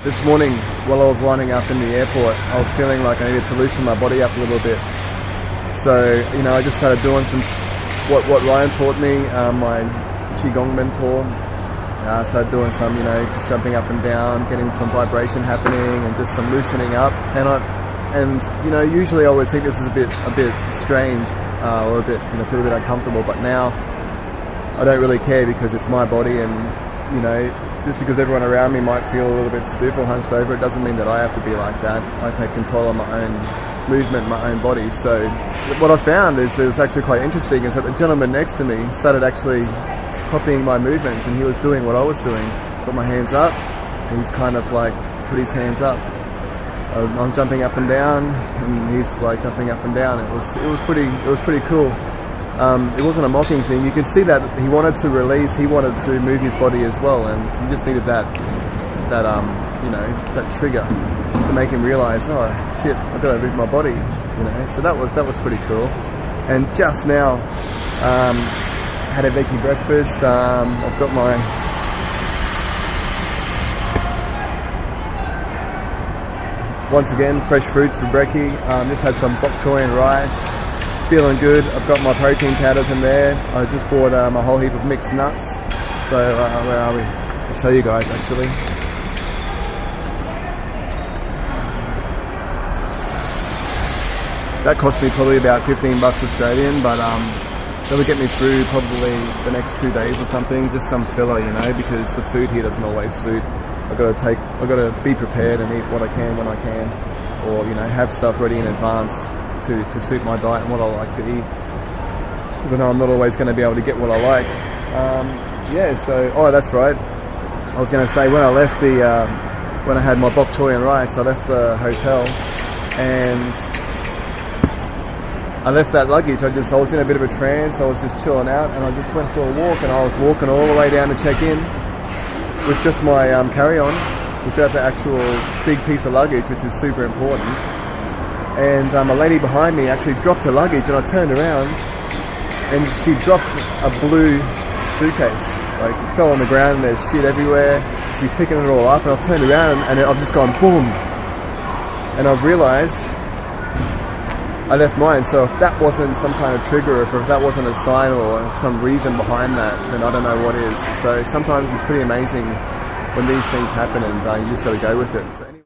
This morning, while I was lining up in the airport, I was feeling like I needed to loosen my body up a little bit. So, I just started doing some, what Ryan taught me, my QiGong mentor. I started doing some, just jumping up and down, getting some vibration happening, and just some loosening up. And usually I would think this is a bit strange, or a bit, feel a bit uncomfortable. But now I don't really care because it's my body, and just because everyone around me might feel a little bit stiff or hunched over, it doesn't mean that I have to be like that. I take control of my own movement, my own body. So what I found is it was actually quite interesting is that the gentleman next to me started actually copying my movements, and he was doing what I was doing. Put my hands up, and he's kind of like put his hands up. I'm jumping up and down, and he's like jumping up and down. It was pretty cool. It wasn't a mocking thing. You could see that he wanted to release, he wanted to move his body as well, and he just needed that trigger to make him realize, oh shit, I've got to move my body, So that was pretty cool. And just now, had a veggie breakfast. I've got my once again fresh fruits for brekkie. Just had some bok choy and rice. Feeling good. I've got my protein powders in there. I just bought a whole heap of mixed nuts. So where are we? I'll show you guys actually. That cost me probably about 15 bucks Australian, but that'll get me through probably the next 2 days or something. Just some filler, because the food here doesn't always suit. I've got to be prepared and eat what I can when I can, or have stuff ready in advance to suit my diet and what I like to eat, because I know I'm not always going to be able to get what I like. That's right. I was going to say, when I left when I had my bok choy and rice, I left the hotel and I left that luggage. I was in a bit of a trance. I was just chilling out, and I just went for a walk, and I was walking all the way down to check in with just my carry-on, without the actual big piece of luggage, which is super important. And a lady behind me actually dropped her luggage, and I turned around and she dropped a blue suitcase. Like, it fell on the ground and there's shit everywhere. She's picking it all up, and I've turned around and I've just gone boom. And I've realized I left mine. So if that wasn't some kind of trigger, if that wasn't a sign or some reason behind that, then I don't know what is. So sometimes it's pretty amazing when these things happen, and you just got to go with it. So anyway.